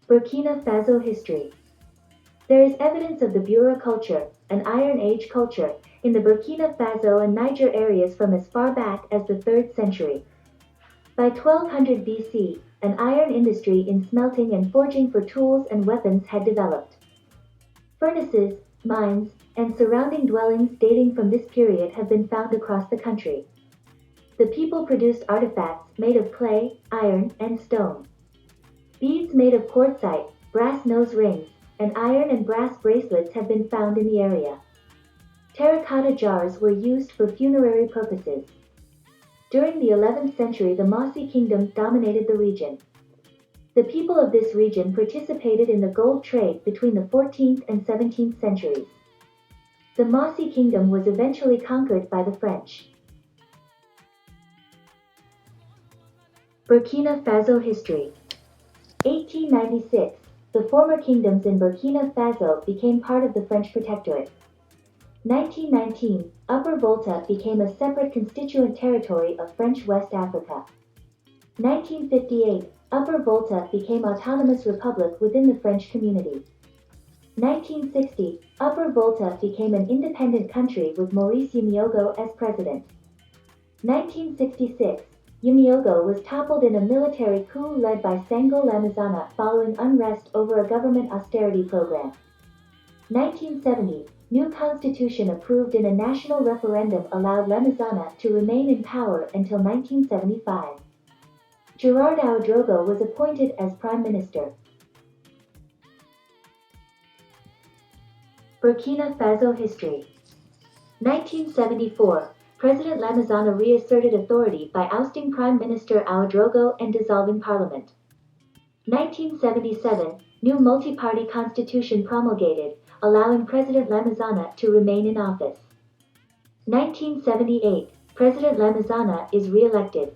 Burkina Faso history. There is evidence of the Bura culture, an Iron Age culture, in the Burkina Faso and Niger areas from as far back as the 3rd century. By 1200 BC, an iron industry in smelting and forging for tools and weapons had developed. Furnaces, mines, and surrounding dwellings dating from this period have been found across the country. The people produced artifacts made of clay, iron, and stone. Beads made of quartzite, brass nose rings, and iron and brass bracelets have been found in the area. Terracotta jars were used for funerary purposes. During the 11th century, the Mossi kingdom dominated the region. The people of this region participated in the gold trade between the 14th and 17th centuries. The Mossi kingdom was eventually conquered by the French. Burkina Faso history. 1896. The former kingdoms in Burkina Faso became part of the French Protectorate. 1919. Upper Volta became a separate constituent territory of French West Africa. 1958. Upper Volta became autonomous republic within the French community. 1960. Upper Volta became an independent country with Maurice Yimiogo as president. 1966. Yimiogo was toppled in a military coup led by Sango Lamizana following unrest over a government austerity program. 1970. New constitution approved in a national referendum allowed Lamizana to remain in power until 1975. Gerard Ouedraogo was appointed as prime minister. Burkina Faso history. 1974. President Lamizana reasserted authority by ousting Prime Minister Ouedraogo and dissolving parliament. 1977. New multi-party constitution promulgated, allowing President Lamizana to remain in office. 1978. President Lamizana is re-elected.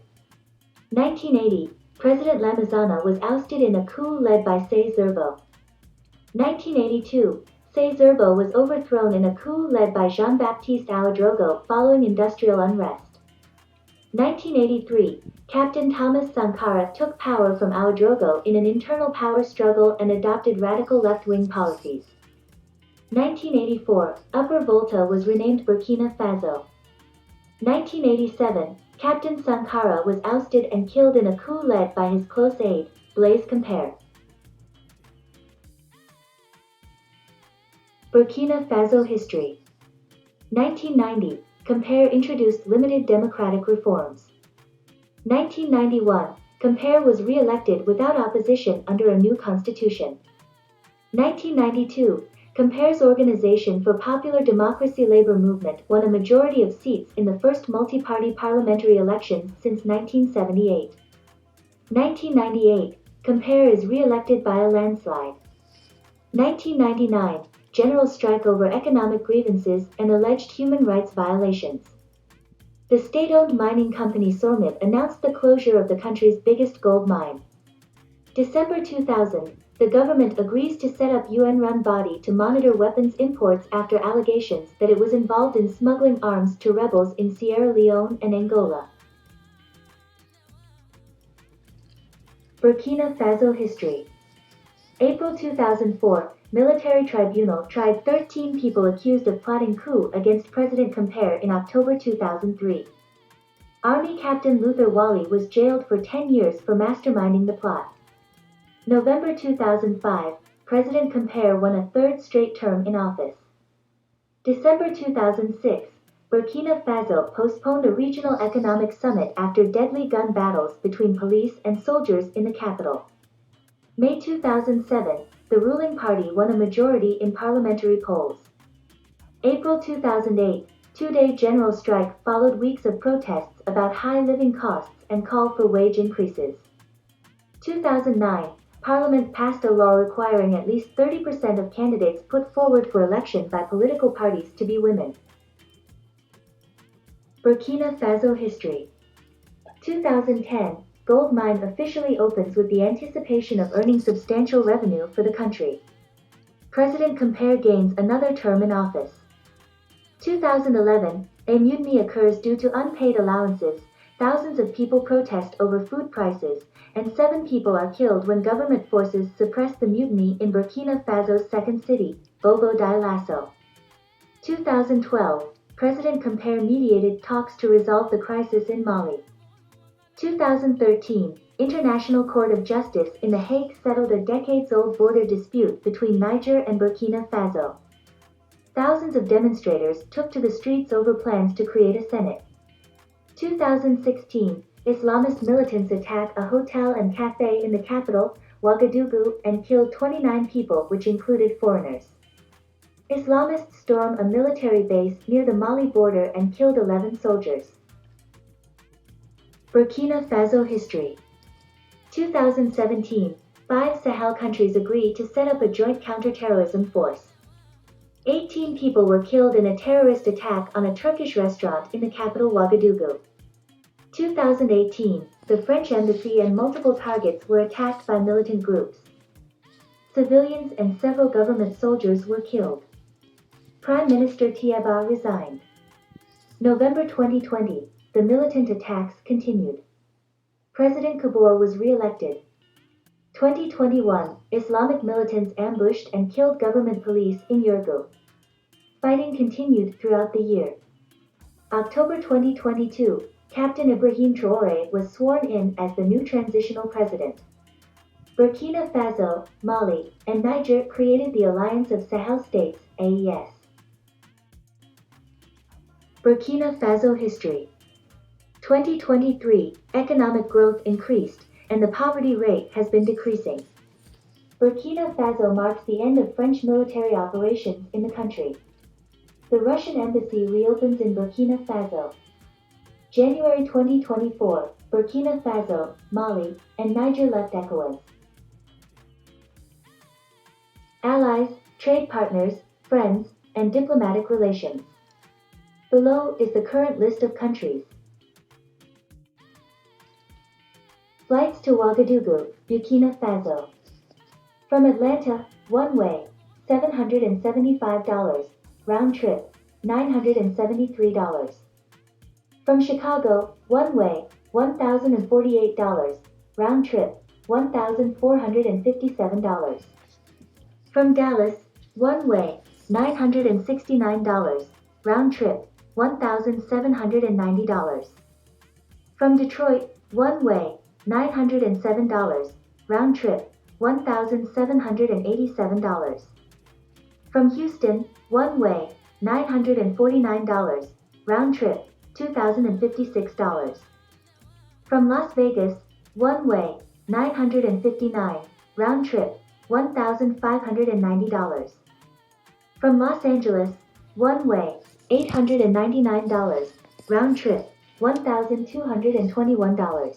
1980. President Lamizana was ousted in a coup led by Say Zerbo. 1982. Say Zerbo was overthrown in a coup led by Jean-Baptiste Ouedraogo following industrial unrest. 1983. Captain Thomas Sankara took power from Ouedraogo in an internal power struggle and adopted radical left-wing policies. 1984. Upper Volta was renamed Burkina Faso. 1987. Captain Sankara was ousted and killed in a coup led by his close aide, Blaise Compaoré. Burkina Faso history. 1990. Compaoré introduced limited democratic reforms. 1991. Compaoré was re-elected without opposition under a new constitution. 1992. Compaoré's Organization for Popular Democracy labor movement won a majority of seats in the first multi-party parliamentary elections since 1978. 1998. Compaoré is re-elected by a landslide. 1999. General strike over economic grievances and alleged human rights violations. The state-owned mining company Sormip announced the closure of the country's biggest gold mine. December 2000, the government agrees to set up UN-run body to monitor weapons imports after allegations that it was involved in smuggling arms to rebels in Sierra Leone and Angola. Burkina Faso history. April 2004, military tribunal tried 13 people accused of plotting coup against President Compaoré in October 2003. Army Captain Luther Wally was jailed for 10 years for masterminding the plot. November 2005, President Compaoré won a third straight term in office. December 2006, Burkina Faso postponed a regional economic summit after deadly gun battles between police and soldiers in the capital. May 2007, the ruling party won a majority in parliamentary polls. April 2008, two-day general strike followed weeks of protests about high living costs and call for wage increases. 2009, Parliament passed a law requiring at least 30% of candidates put forward for election by political parties to be women. Burkina Faso history. 2010, gold mine officially opens with the anticipation of earning substantial revenue for the country. President Compaoré gains another term in office. 2011, a mutiny occurs due to unpaid allowances thousands of people protest over food prices, and 7 people are killed when government forces suppress the mutiny in Burkina Faso's second city, Bobo Dioulasso. 2012, President Compaore mediated talks to resolve the crisis in Mali. 2013, International Court of Justice in The Hague settled a decades-old border dispute between Niger and Burkina Faso. Thousands of demonstrators took to the streets over plans to create a Senate. 2016, Islamist militants attack a hotel and cafe in the capital, Ouagadougou, and killed 29 people, which included foreigners. Islamists storm a military base near the Mali border and killed 11 soldiers. Burkina Faso history. 2017, 5 Sahel countries agreed to set up a joint counterterrorism force. 18 people were killed in a terrorist attack on a Turkish restaurant in the capital Ouagadougou. 2018, the French embassy and multiple targets were attacked by militant groups. Civilians and several government soldiers were killed. Prime Minister Tiaba resigned. November 2020, the militant attacks continued. President Kabore was re-elected. 2021, Islamic militants ambushed and killed government police in Yourgou. Fighting continued throughout the year. October 2022, Captain Ibrahim Traoré was sworn in as the new transitional president. Burkina Faso, Mali, and Niger created the Alliance of Sahel States, AES. Burkina Faso history. 2023, economic growth increased, and the poverty rate has been decreasing. Burkina Faso marks the end of French military operations in the country. The Russian embassy reopens in Burkina Faso. January 2024, Burkina Faso, Mali, and Niger left ECOWAS. Allies, trade partners, friends, and diplomatic relations. Below is the current list of countries. Flights to Ouagadougou, Burkina Faso. From Atlanta, one way, $775, round trip, $973. From Chicago, one way, $1,048, round trip, $1,457. From Dallas, one way, $969, round trip, $1,790. From Detroit, one way, $907, round trip, $1,787. From Houston, one way, $949, round trip, $2,056. From Las Vegas, one way, $959, round trip, $1,590. From Los Angeles, one way, $899, round trip, $1,221.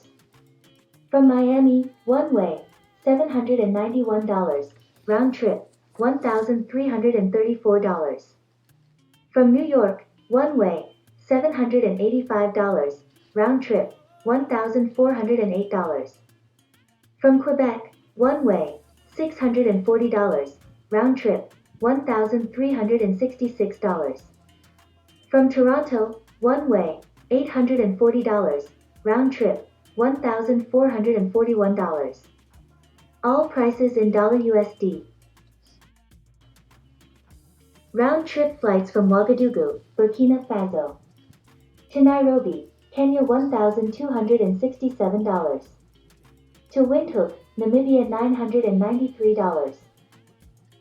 From Miami, one way, $791, round trip, $1,334. From New York, one way, $785, round trip, $1,408. From Quebec, one way, $640, round trip, $1,366. From Toronto, one way, $840, round trip, $1,441. All prices in $USD. Round-trip flights from Ouagadougou, Burkina Faso, to Nairobi, Kenya $1,267. To Windhoek, Namibia $993.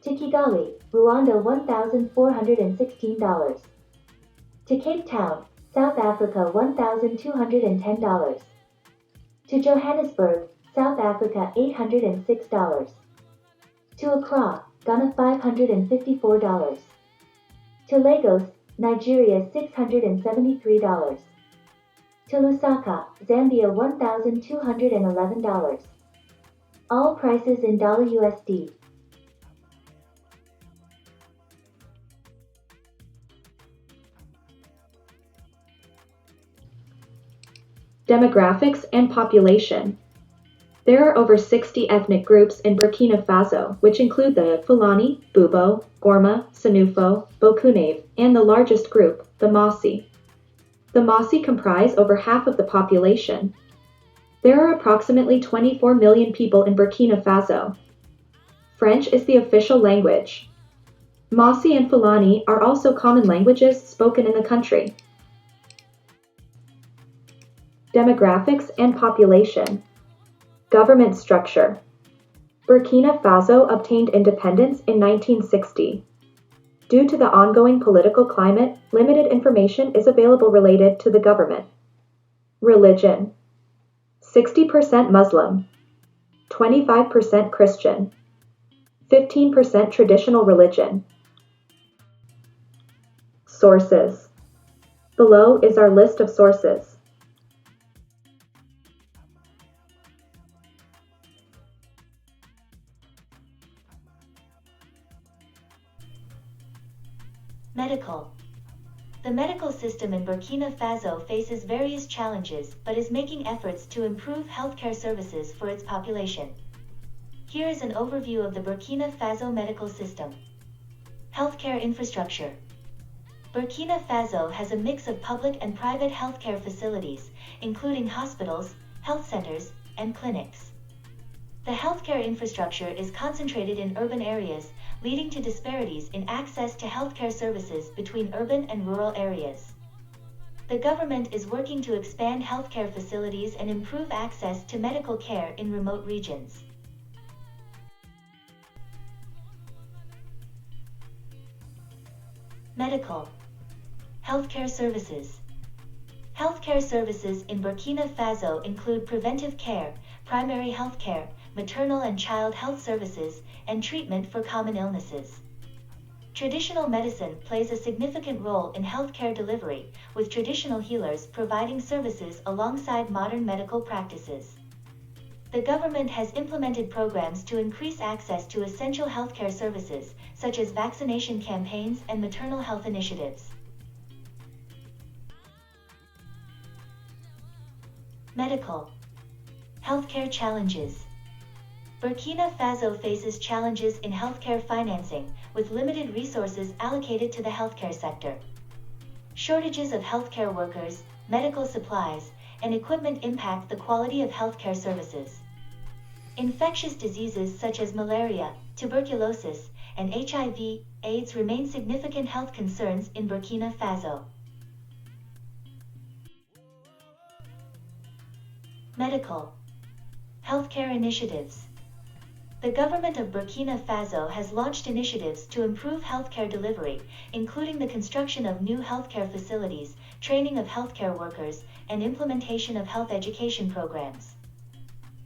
To Kigali, Rwanda $1,416. To Cape Town, South Africa $1,210. To Johannesburg, South Africa $806. To Accra, Ghana $554. To Lagos, Nigeria $673. To Lusaka, Zambia $1,211. All prices in $USD. Demographics and population. There are over 60 ethnic groups in Burkina Faso, which include the Fulani, Bubo, Gorma, Sanufo, Bokunave, and the largest group, the Mossi. The Mossi comprise over half of the population. There are approximately 24 million people in Burkina Faso. French is the official language. Mossi and Fulani are also common languages spoken in the country. Demographics and population. Government structure. Burkina Faso obtained independence in 1960. Due to the ongoing political climate, limited information is available related to the government. Religion. 60% Muslim, 25% Christian, 15% traditional religion. Sources. Below is our list of sources. Medical. The medical system in Burkina Faso faces various challenges but is making efforts to improve healthcare services for its population. Here is an overview of the Burkina Faso medical system. Healthcare infrastructure. Burkina Faso has a mix of public and private healthcare facilities, including hospitals, health centers, and clinics. The healthcare infrastructure is concentrated in urban areas, leading to disparities in access to healthcare services between urban and rural areas. The government is working to expand healthcare facilities and improve access to medical care in remote regions. Medical. Healthcare services. Healthcare services in Burkina Faso include preventive care, primary health care, maternal and child health services, and treatment for common illnesses. Traditional medicine plays a significant role in healthcare delivery, with traditional healers providing services alongside modern medical practices. The government has implemented programs to increase access to essential healthcare services, such as vaccination campaigns and maternal health initiatives. Medical. Healthcare challenges. Burkina Faso faces challenges in healthcare financing, with limited resources allocated to the healthcare sector. Shortages of healthcare workers, medical supplies, and equipment impact the quality of healthcare services. Infectious diseases such as malaria, tuberculosis, and HIV/AIDS remain significant health concerns in Burkina Faso. Medical. Healthcare initiatives. The government of Burkina Faso has launched initiatives to improve healthcare delivery, including the construction of new healthcare facilities, training of healthcare workers, and implementation of health education programs.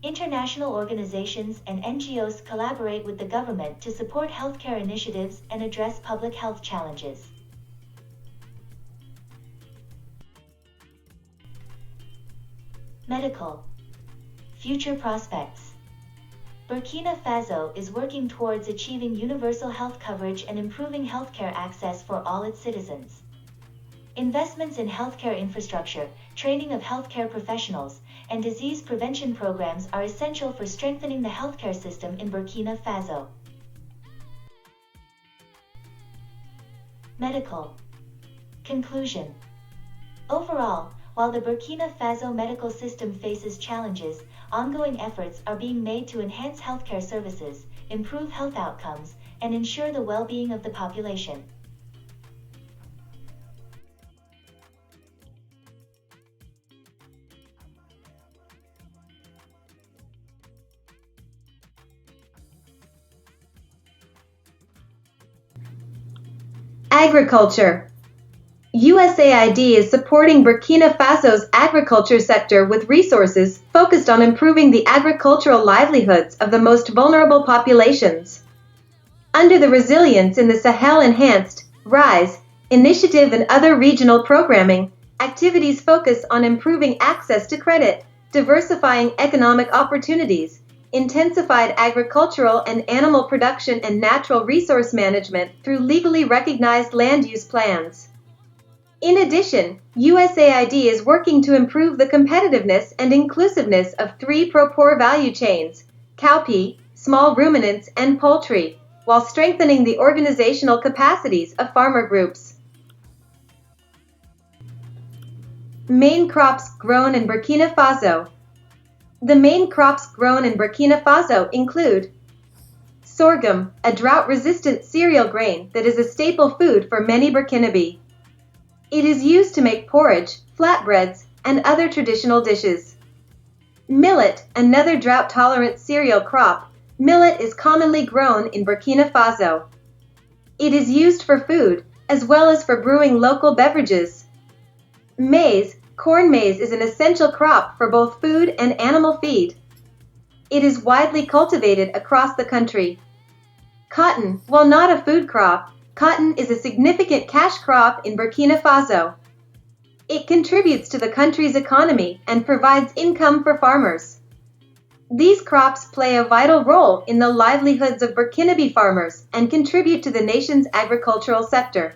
International organizations and NGOs collaborate with the government to support healthcare initiatives and address public health challenges. Medical. Future prospects. Burkina Faso is working towards achieving universal health coverage and improving healthcare access for all its citizens. Investments in healthcare infrastructure, training of healthcare professionals, and disease prevention programs are essential for strengthening the healthcare system in Burkina Faso. Medical. Conclusion. Overall, while the Burkina Faso medical system faces challenges, ongoing efforts are being made to enhance healthcare services, improve health outcomes, and ensure the well-being of the population. Agriculture. USAID is supporting Burkina Faso's agriculture sector with resources focused on improving the agricultural livelihoods of the most vulnerable populations. Under the Resilience in the Sahel Enhanced RISE initiative and other regional programming, activities focus on improving access to credit, diversifying economic opportunities, intensified agricultural and animal production and natural resource management through legally recognized land use plans. In addition, USAID is working to improve the competitiveness and inclusiveness of three pro-poor value chains, cowpea, small ruminants, and poultry, while strengthening the organizational capacities of farmer groups. Main crops grown in Burkina Faso. The main crops grown in Burkina Faso include sorghum, a drought-resistant cereal grain that is a staple food for many Burkinabe. It is used to make porridge, flatbreads, and other traditional dishes. Millet, another drought-tolerant cereal crop. Millet is commonly grown in Burkina Faso. It is used for food, as well as for brewing local beverages. Maize, corn maize is an essential crop for both food and animal feed. It is widely cultivated across the country. Cotton, while not a food crop, cotton is a significant cash crop in Burkina Faso. It contributes to the country's economy and provides income for farmers. These crops play a vital role in the livelihoods of Burkinabe farmers and contribute to the nation's agricultural sector.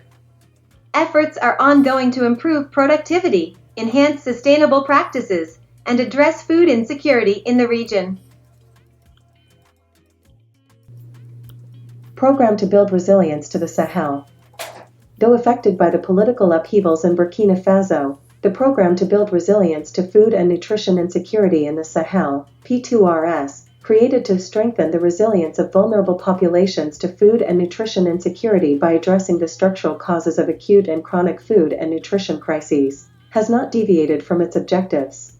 Efforts are ongoing to improve productivity, enhance sustainable practices, and address food insecurity in the region. Program to build resilience to the Sahel. Though affected by the political upheavals in Burkina Faso, the Program to build resilience to food and nutrition insecurity in the Sahel, Q2UA's, created to strengthen the resilience of vulnerable populations to food and nutrition insecurity by addressing the structural causes of acute and chronic food and nutrition crises, has not deviated from its objectives.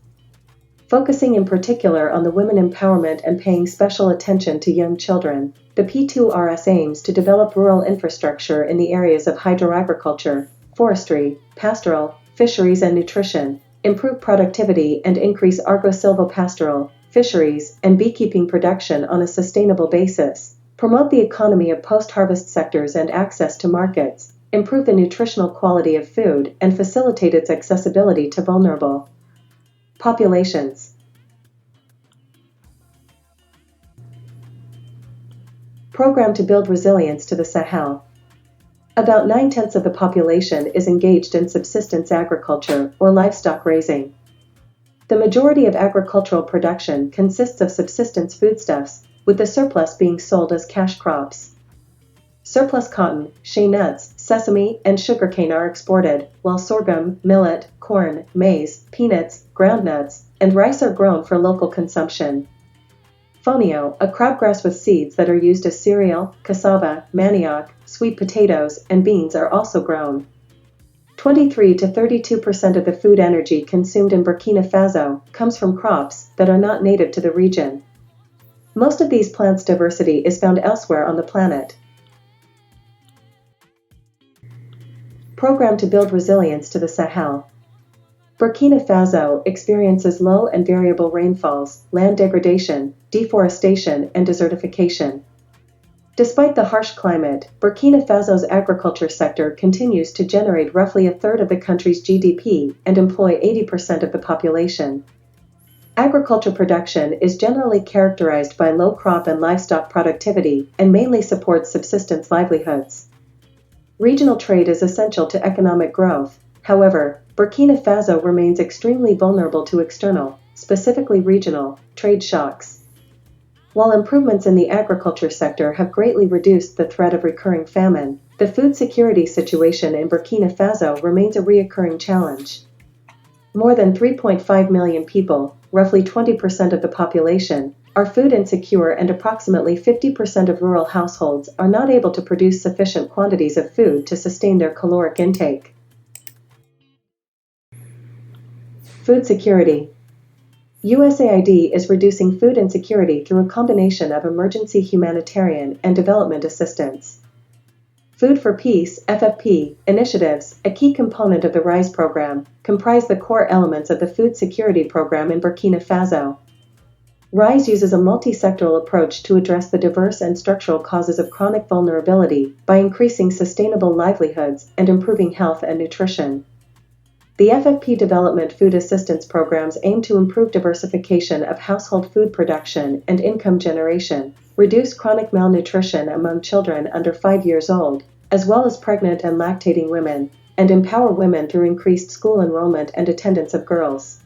Focusing in particular on the women empowerment and paying special attention to young children, the P2RS aims to develop rural infrastructure in the areas of hydroagriculture, forestry, pastoral, fisheries and nutrition, improve productivity and increase agro-silvopastoral, fisheries, and beekeeping production on a sustainable basis, promote the economy of post-harvest sectors and access to markets, improve the nutritional quality of food, and facilitate its accessibility to vulnerable populations. Program to build resilience to the Sahel. About 9/10 of the population is engaged in subsistence agriculture or livestock raising. The majority of agricultural production consists of subsistence foodstuffs, with the surplus being sold as cash crops. Surplus cotton, shea nuts, sesame, and sugarcane are exported, while sorghum, millet, corn, maize, peanuts, groundnuts, and rice are grown for local consumption. Fonio, a crabgrass with seeds that are used as cereal, cassava, manioc, sweet potatoes, and beans are also grown. 23 to 32% of the food energy consumed in Burkina Faso comes from crops that are not native to the region. Most of these plants' diversity is found elsewhere on the planet. Program to build resilience to the Sahel. Burkina Faso experiences low and variable rainfalls, land degradation, deforestation, and desertification. Despite the harsh climate, Burkina Faso's agriculture sector continues to generate roughly a third of the country's GDP and employ 80% of the population. Agriculture production is generally characterized by low crop and livestock productivity and mainly supports subsistence livelihoods. Regional trade is essential to economic growth. However, Burkina Faso remains extremely vulnerable to external, specifically regional, trade shocks. While improvements in the agriculture sector have greatly reduced the threat of recurring famine, the food security situation in Burkina Faso remains a recurring challenge. More than 3.5 million people, roughly 20% of the population, are food insecure, and approximately 50% of rural households are not able to produce sufficient quantities of food to sustain their caloric intake. Food security. USAID is reducing food insecurity through a combination of emergency humanitarian and development assistance. Food for Peace (FFP) initiatives, a key component of the RISE program, comprise the core elements of the food security program in Burkina Faso. RISE uses a multi-sectoral approach to address the diverse and structural causes of chronic vulnerability by increasing sustainable livelihoods and improving health and nutrition. The FFP development food assistance programs aim to improve diversification of household food production and income generation, reduce chronic malnutrition among children under 5 years old, as well as pregnant and lactating women, and empower women through increased school enrollment and attendance of girls.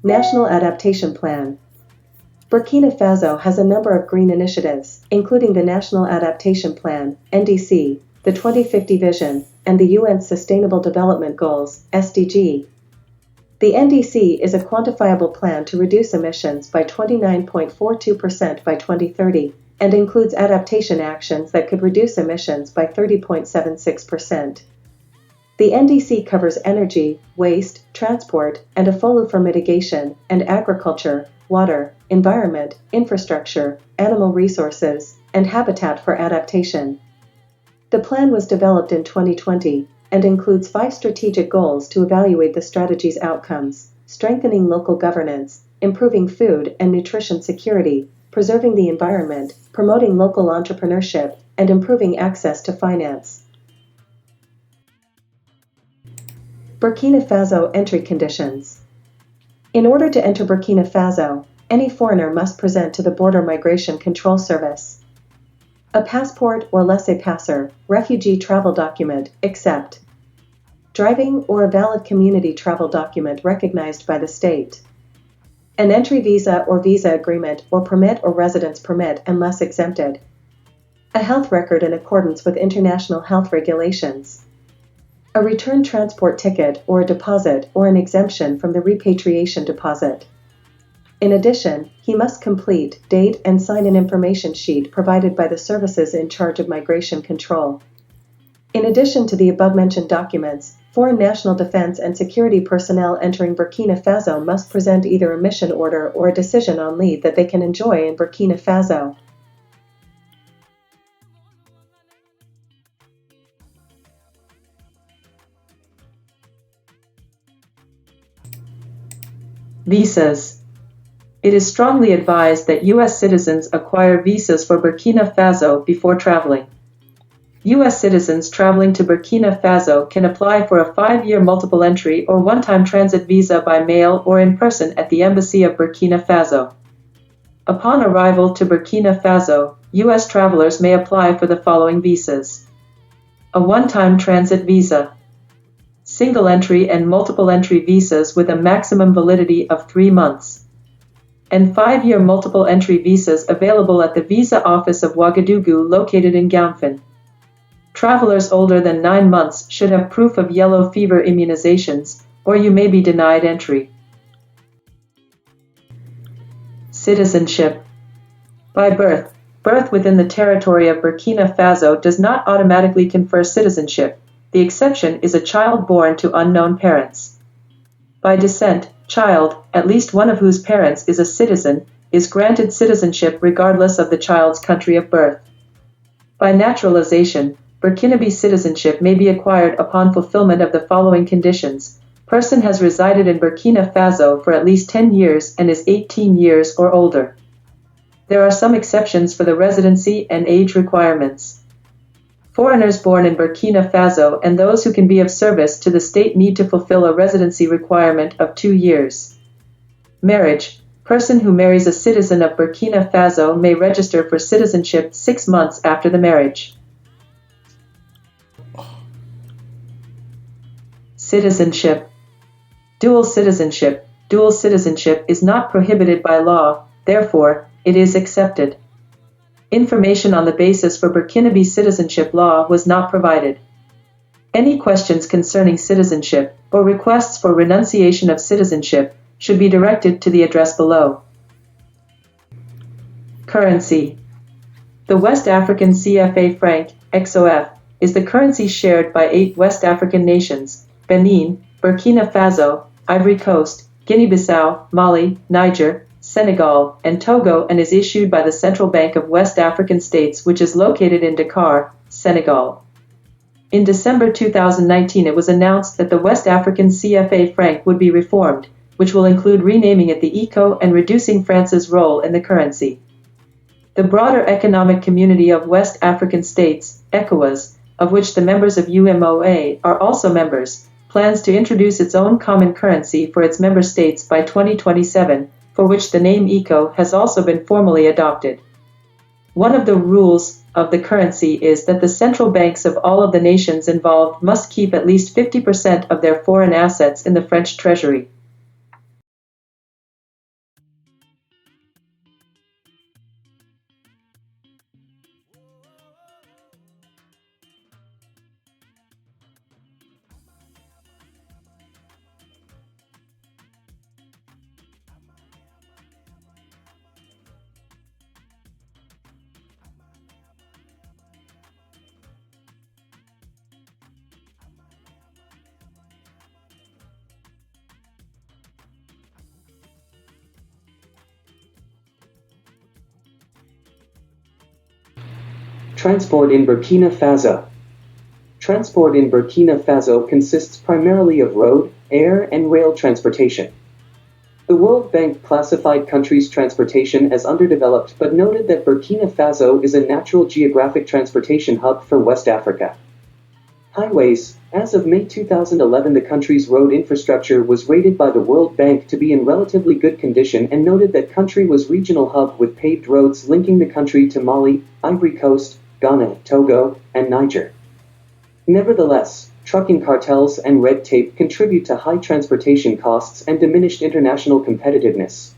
National Adaptation Plan. Burkina Faso has a number of green initiatives, including the National Adaptation Plan, NDC, the 2050 Vision, and the UN's Sustainable Development Goals, SDG. The NDC is a quantifiable plan to reduce emissions by 29.42% by 2030, and includes adaptation actions that could reduce emissions by 30.76%. The NDC covers energy, waste, transport, and AFOLU for mitigation, and agriculture, water, environment, infrastructure, animal resources, and habitat for adaptation. The plan was developed in 2020 and includes 5 strategic goals to evaluate the strategy's outcomes: strengthening local governance, improving food and nutrition security, preserving the environment, promoting local entrepreneurship, and improving access to finance. Burkina Faso entry conditions. In order to enter Burkina Faso, any foreigner must present to the Border Migration Control Service a passport or laissez-passer, refugee travel document, except driving or a valid community travel document recognized by the state, an entry visa or visa agreement or permit or residence permit unless exempted, a health record in accordance with international health regulations, a return transport ticket or a deposit or an exemption from the repatriation deposit. In addition, he must complete, date, and sign an information sheet provided by the services in charge of migration control. In addition to the above-mentioned documents, foreign national defense and security personnel entering Burkina Faso must present either a mission order or a decision on leave that they can enjoy in Burkina Faso. Visas. It is strongly advised that U.S. citizens acquire visas for Burkina Faso before traveling. U.S. citizens traveling to Burkina Faso can apply for a 5-year multiple entry or one-time transit visa by mail or in person at the Embassy of Burkina Faso. Upon arrival to Burkina Faso, U.S. travelers may apply for the following visas: a one-time transit visa, single entry and multiple entry visas with a maximum validity of 3 months, and 5-year multiple entry visas available at the Visa Office of Ouagadougou located in Gamphin. Travelers older than 9 months should have proof of yellow fever immunizations, or you may be denied entry. Citizenship. By birth. Birth within the territory of Burkina Faso does not automatically confer citizenship. The exception is a child born to unknown parents. By descent, child, at least one of whose parents is a citizen, is granted citizenship regardless of the child's country of birth. By naturalization, Burkinabe citizenship may be acquired upon fulfillment of the following conditions: person has resided in Burkina Faso for at least 10 years and is 18 years or older. There are some exceptions for the residency and age requirements. Foreigners born in Burkina Faso and those who can be of service to the state need to fulfill a residency requirement of 2 years. Marriage. Person who marries a citizen of Burkina Faso may register for citizenship 6 months after the marriage. Citizenship. Dual citizenship. Dual citizenship is not prohibited by law, therefore, it is accepted. Information on the basis for Burkinabe citizenship law was not provided. Any questions concerning citizenship, or requests for renunciation of citizenship, should be directed to the address below. Currency. The West African CFA franc, XOF, is the currency shared by 8 West African nations: Benin, Burkina Faso, Ivory Coast, Guinea-Bissau, Mali, Niger, Senegal, and Togo, and is issued by the Central Bank of West African States, which is located in Dakar, Senegal. In December 2019, it was announced that the West African CFA franc would be reformed, which will include renaming it the ECO and reducing France's role in the currency. The broader Economic Community of West African States, ECOWAS, of which the members of UMOA are also members, plans to introduce its own common currency for its member states by 2027, for which the name ECO has also been formally adopted. One of the rules of the currency is that the central banks of all of the nations involved must keep at least 50% of their foreign assets in the French treasury. Transport in Burkina Faso. Transport in Burkina Faso consists primarily of road, air, and rail transportation. The World Bank classified countries' transportation as underdeveloped but noted that Burkina Faso is a natural geographic transportation hub for West Africa. Highways. As of May 2011, the country's road infrastructure was rated by the World Bank to be in relatively good condition and noted that country was regional hub with paved roads linking the country to Mali, Ivory Coast, Ghana, Togo, and Niger. Nevertheless, trucking cartels and red tape contribute to high transportation costs and diminished international competitiveness.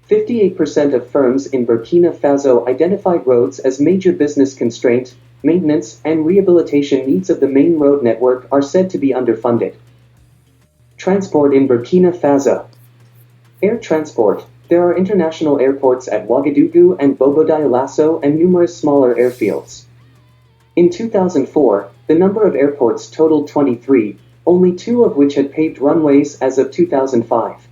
58% of firms in Burkina Faso identified roads as major business constraint. Maintenance and rehabilitation needs of the main road network are said to be underfunded. Transport in Burkina Faso. Air transport. There are international airports at Ouagadougou and Bobo-Dioulasso and numerous smaller airfields. In 2004, the number of airports totaled 23, only 2 of which had paved runways as of 2005.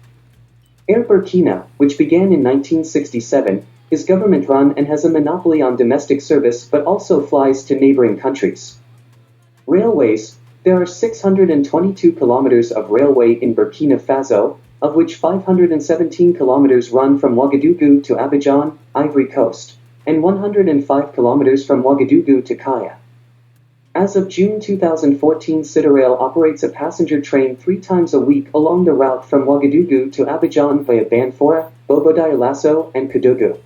Air Burkina, which began in 1967, is government-run and has a monopoly on domestic service but also flies to neighboring countries. Railways. There are 622 kilometers of railway in Burkina Faso, of which 517 kilometers run from Ouagadougou to Abidjan, Ivory Coast, and 105 kilometers from Ouagadougou to Kaya. As of June 2014, Cityrail operates a passenger train 3 times a week along the route from Ouagadougou to Abidjan via Banfora, Bobo-Dioulasso, and Kédougou.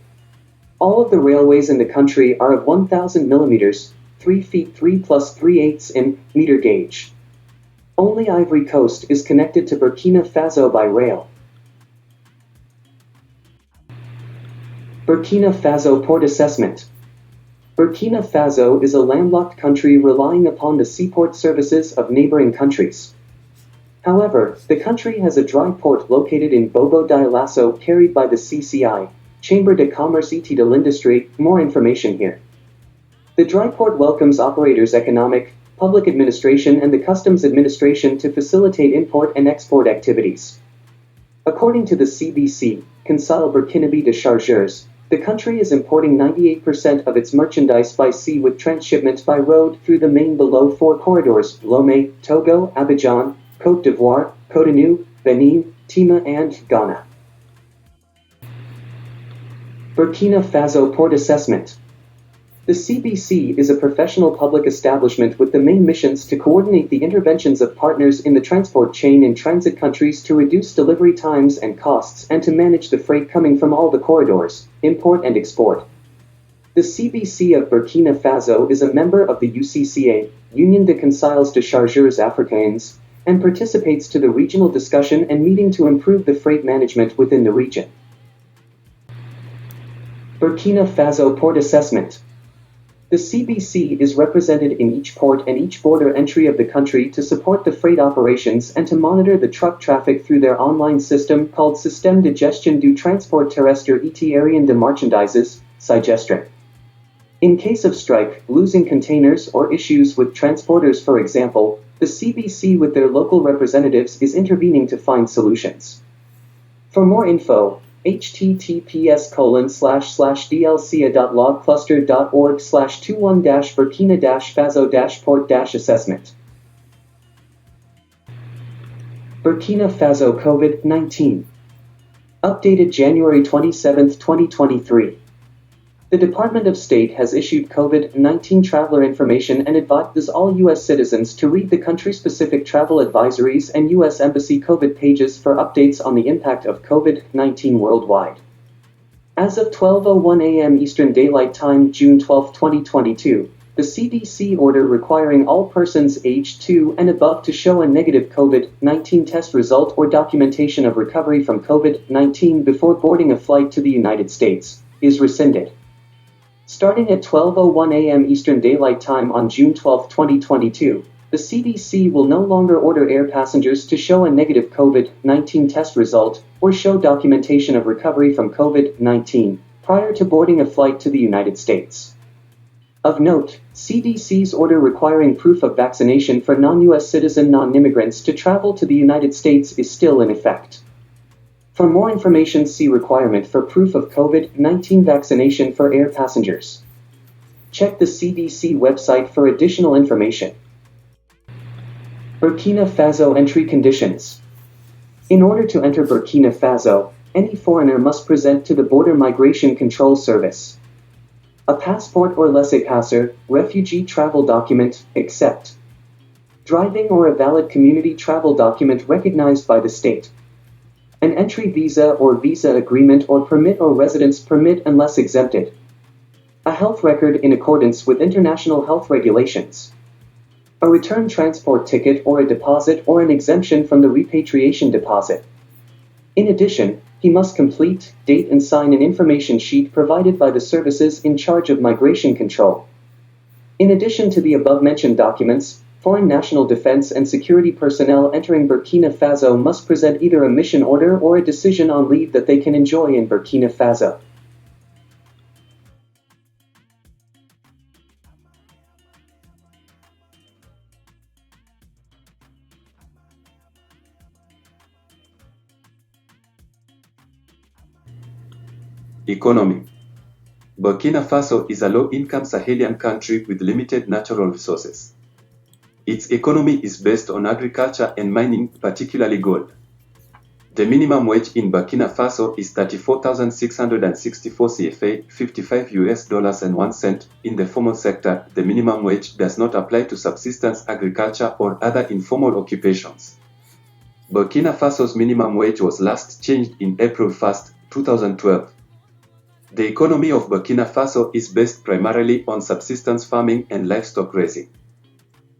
All of the railways in the country are of 1,000 millimeters, 3 feet 3 plus 3/8 in meter gauge. Only Ivory Coast is connected to Burkina Faso by rail. Burkina Faso Port Assessment. Burkina Faso is a landlocked country relying upon the seaport services of neighboring countries. However, the country has a dry port located in Bobo-Dioulasso carried by the CCI, Chambre de Commerce et de l'Industrie. More information here. The dry port welcomes operators economic, public administration and the customs administration to facilitate import and export activities. According to the CBC, Conseil Burkinabé de Chargeurs, the country is importing 98% of its merchandise by sea with transshipment by road through the main below 4 corridors: Lomé, Togo, Abidjan, Côte d'Ivoire, Cotonou, Benin, Tema and Ghana. Burkina Faso Port Assessment. The CBC is a professional public establishment with the main missions to coordinate the interventions of partners in the transport chain in transit countries to reduce delivery times and costs and to manage the freight coming from all the corridors, import and export. The CBC of Burkina Faso is a member of the UCCA, Union de Conseils de Chargeurs Africains, and participates to the regional discussion and meeting to improve the freight management within the region. Burkina Faso Port Assessment. The CBC is represented in each port and each border entry of the country to support the freight operations and to monitor the truck traffic through their online system called Système de Gestion du Transport Terrestre et Aérien de Marchandises, SIGESTRA. In case of strike, losing containers, or issues with transporters, for example, the CBC with their local representatives is intervening to find solutions. For more info, https://dlca.logcluster.org/21-Burkina-Faso-port-assessment. Burkina Faso COVID-19. Updated January 27, 2023. The Department of State has issued COVID-19 traveler information and advises all U.S. citizens to read the country-specific travel advisories and U.S. Embassy COVID pages for updates on the impact of COVID-19 worldwide. As of 12:01 a.m. Eastern Daylight Time, June 12, 2022, the CDC order requiring all persons aged 2 and above to show a negative COVID-19 test result or documentation of recovery from COVID-19 before boarding a flight to the United States is rescinded. Starting at 12:01 a.m. Eastern Daylight Time on June 12, 2022, the CDC will no longer order air passengers to show a negative COVID-19 test result or show documentation of recovery from COVID-19 prior to boarding a flight to the United States. Of note, CDC's order requiring proof of vaccination for non-U.S. citizen non-immigrants to travel to the United States is still in effect. For more information, see requirement for proof of COVID-19 vaccination for air passengers. Check the CDC website for additional information. Burkina Faso entry conditions. In order to enter Burkina Faso, any foreigner must present to the Border Migration Control Service a passport or laissez-passer, refugee travel document, except driving or a valid community travel document recognized by the state, an entry visa or visa agreement or permit or residence permit unless exempted, a health record in accordance with international health regulations, a return transport ticket or a deposit or an exemption from the repatriation deposit. In addition, he must complete, date and sign an information sheet provided by the services in charge of migration control. In addition to the above-mentioned documents, foreign national defense and security personnel entering Burkina Faso must present either a mission order or a decision on leave that they can enjoy in Burkina Faso. Economy. Burkina Faso is a low-income Sahelian country with limited natural resources. Its economy is based on agriculture and mining, particularly gold. The minimum wage in Burkina Faso is 34,664 CFA, $55.01. In the formal sector, the minimum wage does not apply to subsistence agriculture or other informal occupations. Burkina Faso's minimum wage was last changed in April 1, 2012. The economy of Burkina Faso is based primarily on subsistence farming and livestock raising.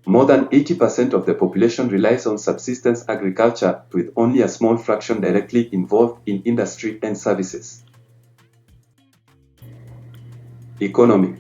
More than 80% of the population relies on subsistence agriculture, with only a small fraction directly involved in industry and services. Economy.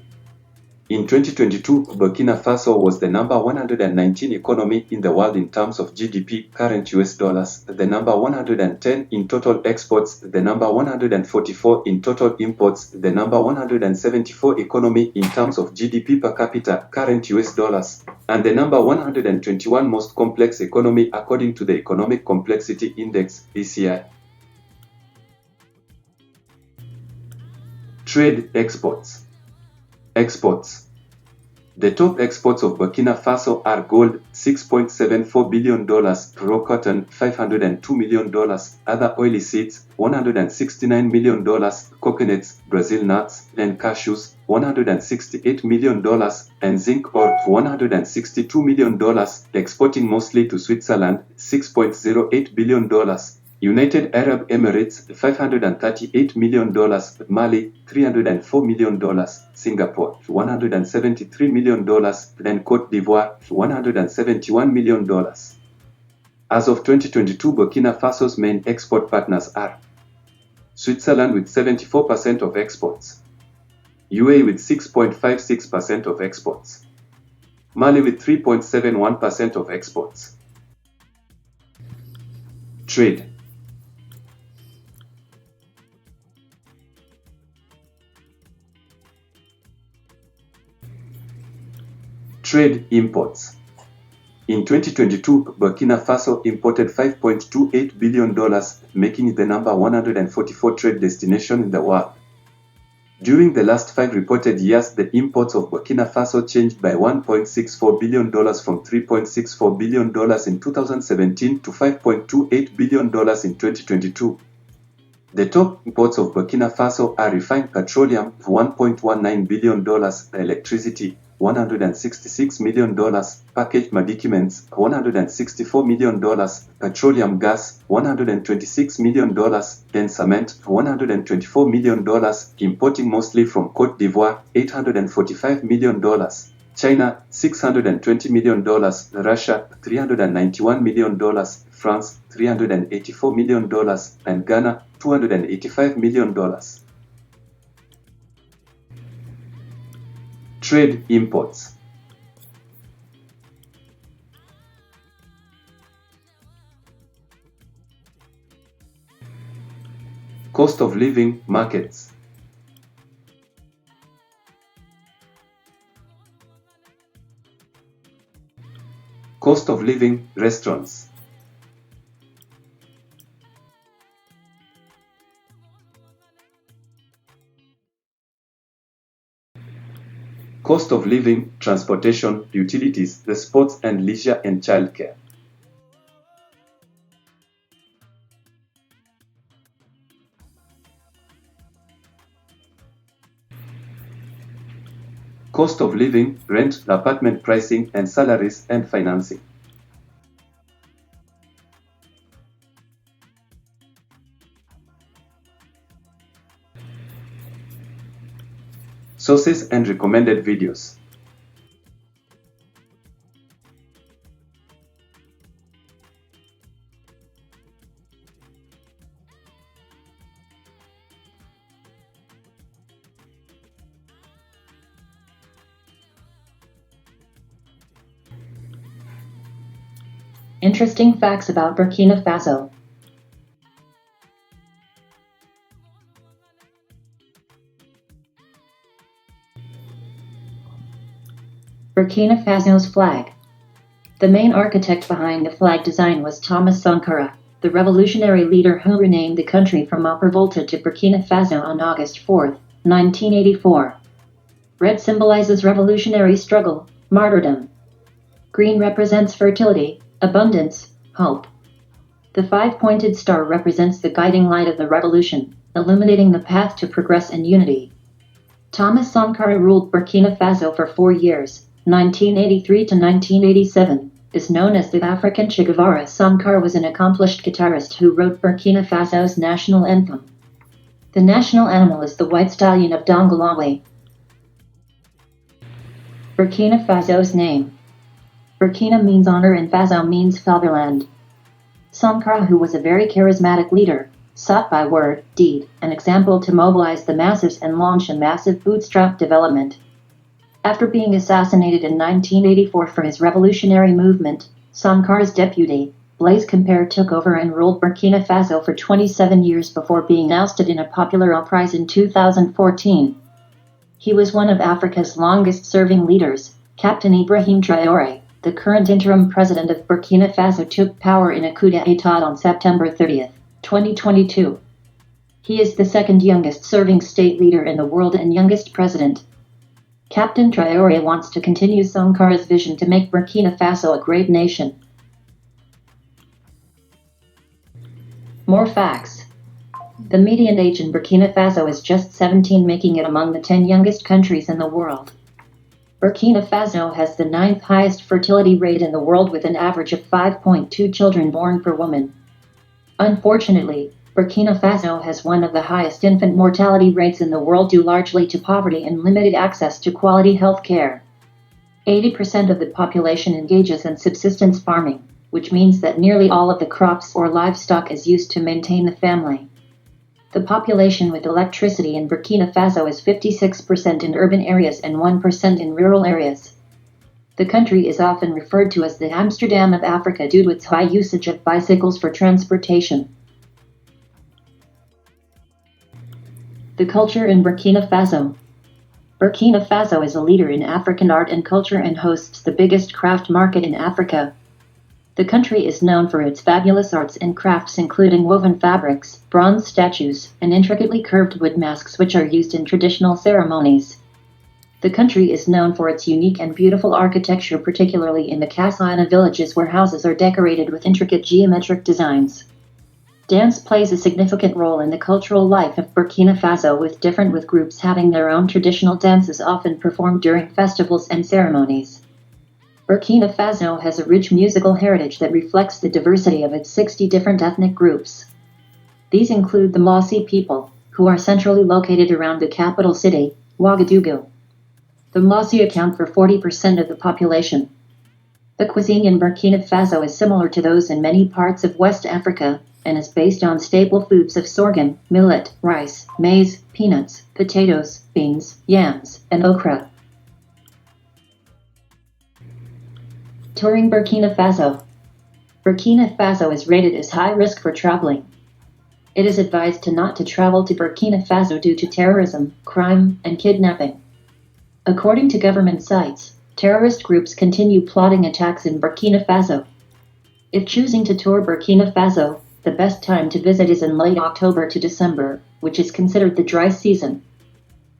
In 2022, Burkina Faso was the number 119 economy in the world in terms of GDP, current US dollars, the number 110 in total exports, the number 144 in total imports, the number 174 economy in terms of GDP per capita, current US dollars, and the number 121 most complex economy according to the Economic Complexity Index, ECI. Trade exports. Exports. The top exports of Burkina Faso are gold, $6.74 billion, raw cotton, $502 million, other oilseeds, $169 million, coconuts, Brazil nuts, and cashews, $168 million, and zinc ore, $162 million, exporting mostly to Switzerland, $6.08 billion, United Arab Emirates, $538 million, Mali, $304 million, Singapore, $173 million, and Côte d'Ivoire, $171 million. As of 2022, Burkina Faso's main export partners are Switzerland with 74% of exports, UAE with 6.56% of exports, Mali with 3.71% of exports. Trade. Trade imports. In 2022, Burkina Faso imported $5.28 billion, making it the number 144 trade destination in the world. During the last 5 reported years, the imports of Burkina Faso changed by $1.64 billion from $3.64 billion in 2017 to $5.28 billion in 2022. The top imports of Burkina Faso are refined petroleum, $1.19 billion, electricity, $166 million, packaged medicaments, $164 million, petroleum gas, $126 million, and cement, $124 million, importing mostly from Côte d'Ivoire, $845 million, China, $620 million, Russia, $391 million, France, $384 million, and Ghana, $285 million. Trade imports. Cost of living markets. Cost of living restaurants. Cost of living, transportation, utilities, the sports and leisure and childcare. Cost of living, rent, apartment pricing and salaries and financing. Sources and recommended videos. Interesting facts about Burkina Faso. Burkina Faso's flag. The main architect behind the flag design was Thomas Sankara, the revolutionary leader who renamed the country from Upper Volta to Burkina Faso on August 4, 1984. Red symbolizes revolutionary struggle, martyrdom. Green represents fertility, abundance, hope. The five-pointed star represents the guiding light of the revolution, illuminating the path to progress and unity. Thomas Sankara ruled Burkina Faso for 4 years, 1983 to 1987, is known as the African Che Guevara. Sankara was an accomplished guitarist who wrote Burkina Faso's national anthem. The national animal is the white stallion of Dongolawe. Burkina Faso's name. Burkina means honor and Faso means fatherland. Sankara, who was a very charismatic leader, sought by word, deed, and example to mobilize the masses and launch a massive bootstrap development. After being assassinated in 1984 for his revolutionary movement, Sankara's deputy, Blaise Compaoré, took over and ruled Burkina Faso for 27 years before being ousted in a popular uprising in 2014. He was one of Africa's longest-serving leaders. Captain Ibrahim Traoré, the current interim president of Burkina Faso, took power in a coup d'état on September 30, 2022. He is the second youngest serving state leader in the world and youngest president. Captain Traoré wants to continue Sankara's vision to make Burkina Faso a great nation. More facts. The median age in Burkina Faso is just 17, making it among the 10 youngest countries in the world. Burkina Faso has the 9th highest fertility rate in the world, with an average of 5.2 children born per woman. Unfortunately, Burkina Faso has one of the highest infant mortality rates in the world, due largely to poverty and limited access to quality health care. 80% of the population engages in subsistence farming, which means that nearly all of the crops or livestock is used to maintain the family. The population with electricity in Burkina Faso is 56% in urban areas and 1% in rural areas. The country is often referred to as the Amsterdam of Africa due to its high usage of bicycles for transportation. The culture in Burkina Faso. Burkina Faso is a leader in African art and culture and hosts the biggest craft market in Africa. The country is known for its fabulous arts and crafts, including woven fabrics, bronze statues, and intricately curved wood masks which are used in traditional ceremonies. The country is known for its unique and beautiful architecture, particularly in the Kassala villages where houses are decorated with intricate geometric designs. Dance plays a significant role in the cultural life of Burkina Faso, with different groups having their own traditional dances often performed during festivals and ceremonies. Burkina Faso has a rich musical heritage that reflects the diversity of its 60 different ethnic groups. These include the Mossi people, who are centrally located around the capital city, Ouagadougou. The Mossi account for 40% of the population. The cuisine in Burkina Faso is similar to those in many parts of West Africa, and is based on staple foods of sorghum, millet, rice, maize, peanuts, potatoes, beans, yams, and okra. Touring Burkina Faso. Burkina Faso is rated as high risk for traveling. It is advised not to travel to Burkina Faso due to terrorism, crime, and kidnapping. According to government sites, terrorist groups continue plotting attacks in Burkina Faso. If choosing to tour Burkina Faso, the best time to visit is in late October to December, which is considered the dry season.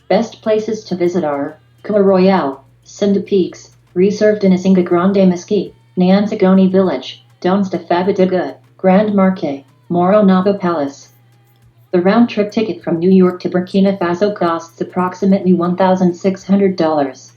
Best places to visit are Coeur Royale, Cindy Peaks, Reserved in Asinga Grande Mesquite, Nyansagoni Village, Dons de Fabatiga, Grand Marquet, Moro Naba Palace. The round-trip ticket from New York to Burkina Faso costs approximately $1,600.